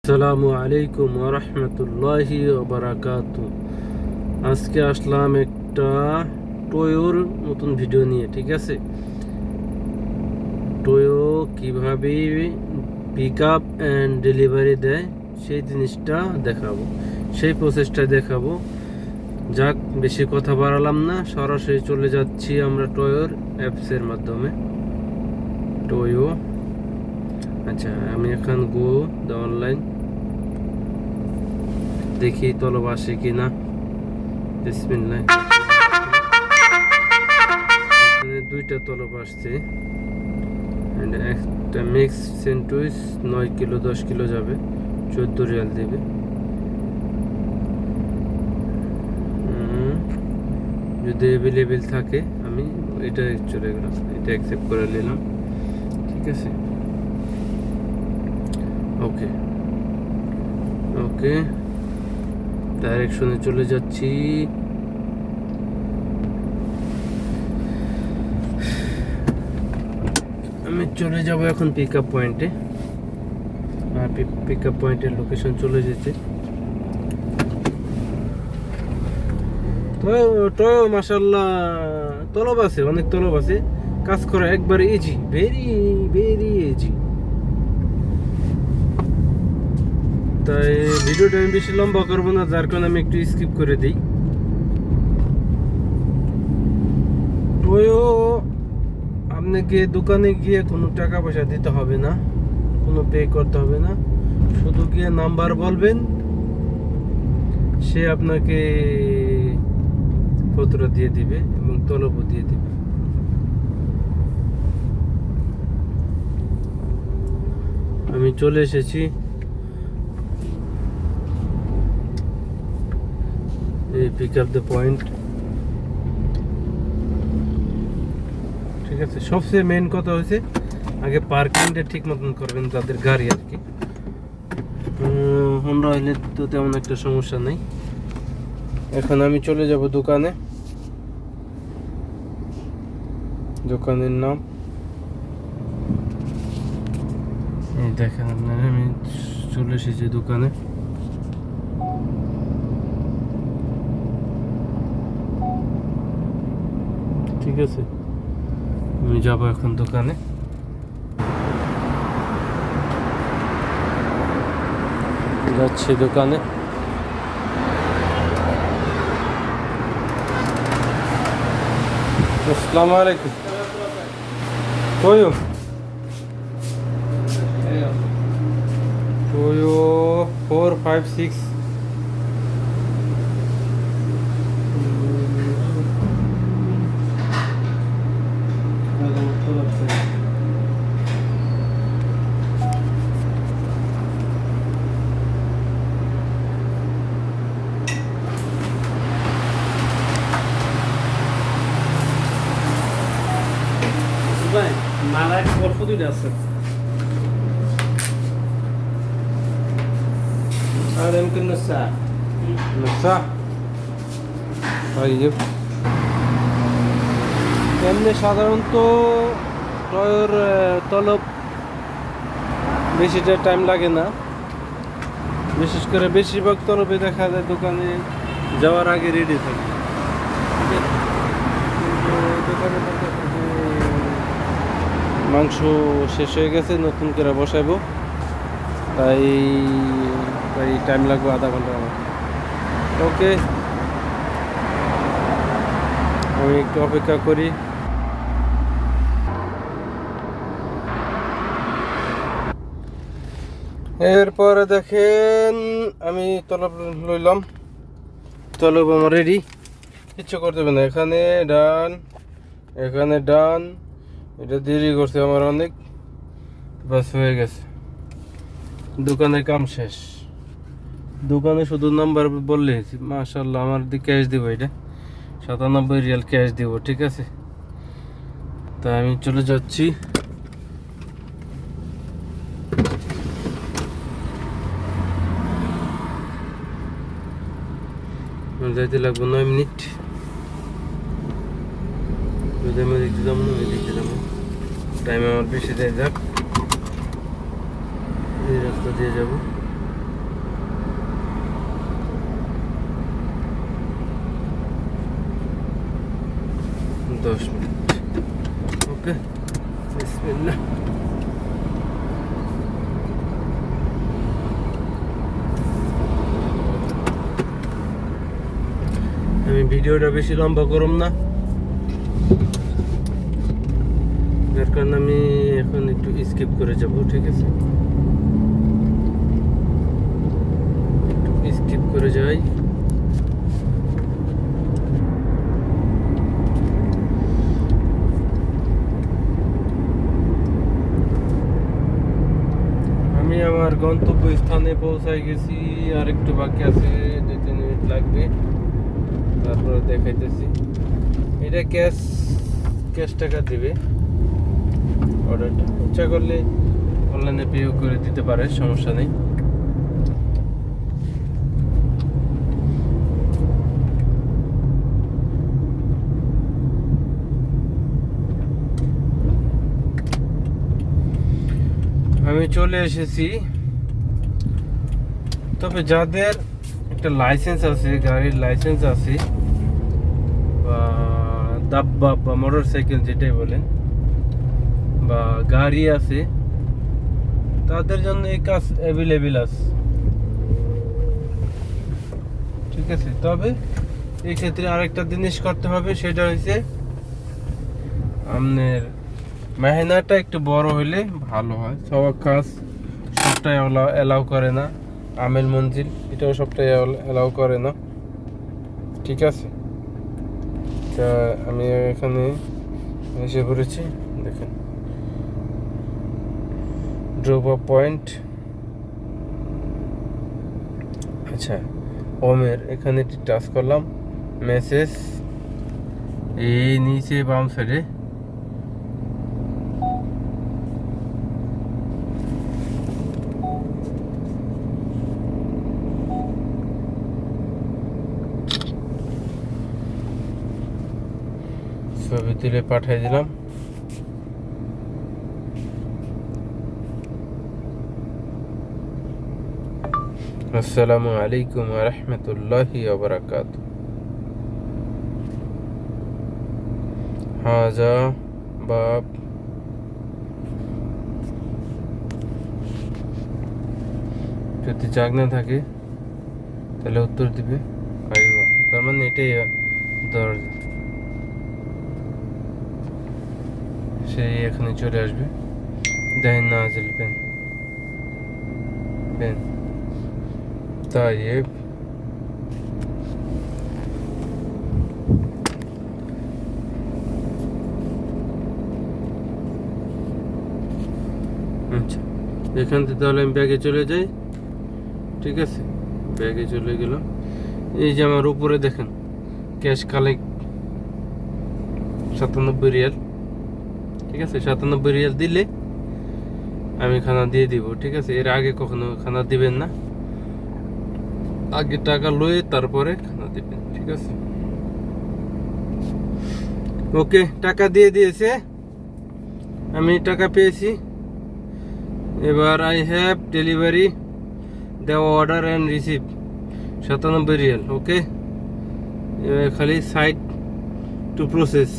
আসসালামু আলাইকুম ওয়া রাহমাতুল্লাহি ওয়া বারাকাতুহু। আজকে আসলাম একটা টয়োর নতুন ভিডিও নিয়ে, ঠিক আছে। টয়ো কিভাবে পিক আপ অ্যান্ড ডেলিভারি দেয় সেই জিনিসটা দেখাবো, সেই প্রসেসটা দেখাবো। যাক, বেশি কথা বাড়ালাম না, সরাসরি চলে যাচ্ছি আমরা টয়োর অ্যাপসের মাধ্যমে। টয়ো, আচ্ছা, আমি এখন গো দ্য অনলাইন, দেখি তলব আসে কিনা। বিসমিল্লাহ। এখানে দুইটা তলব আসছে, একটা মিক্স স্যান্ডউইচ 9 কিলো 10 কিলো যাবে, 14 রিয়াল দেবে। যদি অ্যাভেলেবেল থাকে আমি এটা চলে গেলাম, এটা অ্যাকসেপ্ট করে নিলাম, ঠিক আছে। ওকে ওকে, ডাইরেকশনে চলে যাচ্ছি। আমি চলে যাব এখন পিক আপ পয়েন্টে। পিক আপ পয়েন্টের লোকেশন চলে যেতে তো মাশাআল্লাহ তলব আছে, অনেক তলব আছে। কাজ করা একবার ইজি, ভেরি ভেরি ইজি। তাই ভিডিওটা আমি বেশি লম্বা করবো না, যার কারণে আমি একটু স্কিপ করে দিই। টয়ো আপনাকে দোকানে গিয়ে কোনো টাকা পয়সা দিতে হবে না, কোনো পে করতে হবে না। শুধু গিয়ে নাম্বার বলবেন, সে আপনাকে পত্র দিয়ে দিবে এবং তলবও দিয়ে দিবে। আমি চলে এসেছি এই পিক আপ দ্য পয়েন্ট, ঠিক আছে। সবচেয়ে মেন কথা হয়েছে আগে পার্কিংটা ঠিক মতন করবেন, যাদের গাড়ি আর কি। হোন্ডা হইলে তো তেমন একটা সমস্যা নেই। এখন আমি চলে যাব দোকানে। দোকানের নাম এই দেখেন আপনারা, আমি চলে এসেছি দোকানে। ঠিক আছে, আমি যাব এখন দোকানে। যাচ্ছি দোকানে। আসসালামু আলাইকুম। টয়ো টয়ো 456 ভাই, মালায় গল্প দুইটা আছে। আর এমন নসা নসা طيب। এমনি সাধারণত টয়োর তলব বেশিটা টাইম লাগে না, বিশেষ করে বেশিরভাগ তলবে দেখা যায় দোকানে যাওয়ার আগে রেডি থাকে। দোকানে মাংস শেষ হয়ে গেছে, নতুন করে বসাইবো, তাই টাইম লাগবে আধা ঘন্টার মতো। ওকে, আমি একটু অপেক্ষা করি। এরপরে দেখেন আমি তলব লইলাম, তলব আমার রেডি, কিচ্ছু করতে হবে না। এখানে ডান, এখানে ডান, এটা দেরি করছে আমার অনেক, বাস হয়ে গেছে, দোকানের কাম শেষ। দোকানে শুধু নাম্বার বললে মাশাআল্লাহ আমার দিকে ক্যাশ দিব, এটা 97 রিয়াল ক্যাশ দিব, ঠিক আছে। তা আমি চলে যাচ্ছি। যাইতে লাগবে 9 মিনিট। যদি আমি দেখতে যাবো না, দেখতে যাবো, টাইম আমার বেশি দেয়। যাক, এই রাস্তা দিয়ে যাবো। 10 মিনিট। ওকে, বিসমিল্লাহ। আমি ভিডিওটা বেশি লম্বা করব না, যার কারণে আমি এখন একটু স্কিপ করে যাব। ঠিক আছে, একটু স্কিপ করে যাই। আমি আমার গন্তব্য স্থানে পৌঁছায় গেছি, আর একটু বাকি আছে, 2-3 মিনিট লাগবে, তারপরে দেখাইতেছি। এটা ক্যাশ টাকা দিবে অর্ডারটা, ইচ্ছা করলে অনলাইনে পে করে দিতে পারে, সমস্যা নেই। আমি চলে এসেছি। তবে যাদের একটা লাইসেন্স আছে, গাড়ির লাইসেন্স আছে, বা দাব্বা বা মোটর সাইকেল যেটাই বলেন, বা গাড়ি আছে, তাদের জন্য এই কাজ অ্যাভেলেবেল আছে। ঠিক আছে, তবে এই ক্ষেত্রে আরেকটা জিনিস করতে হবে, সেটা হচ্ছে আপনার মেহনাটা একটু বড় হলে ভালো হয়। সব কাজ সবটাই অ্যালাউ করে না, আমেল মঞ্জিল এটাও সবটাই অ্যালাউ করে না। ঠিক আছে, তা আমি এখানে এসে পড়েছি। দেখেন, ড্রপ আপ পয়েন্ট। আচ্ছা, ওমের এখানে টাচ করলাম, মেসেজ এই নিচে বাম সাইডে। ছবি তুলে পাঠিয়ে দিলাম। আসসালামু আলাইকুম ওয়া রাহমাতুল্লাহি ওয়া বারাকাতুহু। হাজা বাব। যদি জাগ না থাকে তাহলে উত্তর দিবে আইবা, তার মানে এটাই দরজা। সেই এখানে চলে আসবে। দেখেন নাজিল পেন পেন তাইব। আচ্ছা, এখান থেকে তাহলে আমি ব্যাগে চলে যাই। ঠিক আছে, ব্যাগে চলে গেলাম। এই যে আমার উপরে দেখেন ক্যাশ কালেক্ট 97 রিয়াল। ঠিক আছে, 97 রিয়াল দিলে আমি খানা দিয়ে দিব। ঠিক আছে, এর আগে কখনো খানা দিবেন না, আগে টাকা লয়ে তারপরে খানা দিবেন। ঠিক আছে, ওকে, টাকা দিয়ে দিয়েছে, আমি টাকা পেয়েছি। এবার আই হ্যাভ ডেলিভারি দেওয়া অর্ডার অ্যান্ড রিসিভ 97 রিয়াল। ওকে, এবার খালি সাইট টু প্রসেস,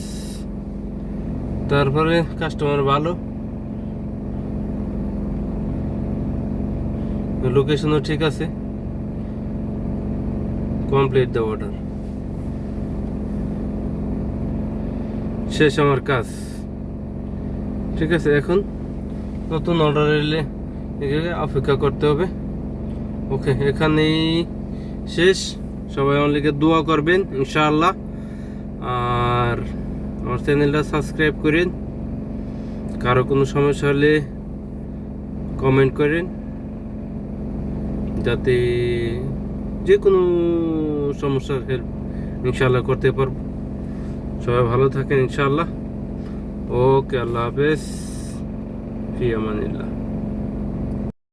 তারপরে কাস্টমার ভালো, লোকেশনও ঠিক আছে, কমপ্লিট দ্য অর্ডার। শেষ আমার কাজ। ঠিক আছে, এখন নতুন অর্ডার এলে এগুলো অপেক্ষা করতে হবে। ওকে, এখানেই শেষ। সবাই আমার লিগে দোয়া করবেন ইনশাআল্লাহ, আর আমার চ্যানেলটা সাবস্ক্রাইব করেন। কারো কোনো সমস্যা হলে কমেন্ট করেন, যাতে যে কোনো সমস্যার হেল্প ইনশাআল্লাহ করতে পারবো। সবাই ভালো থাকেন ইনশাআল্লাহ। ওকে, আল্লাহ হাফেজ, ফি আমানিল্লাহ।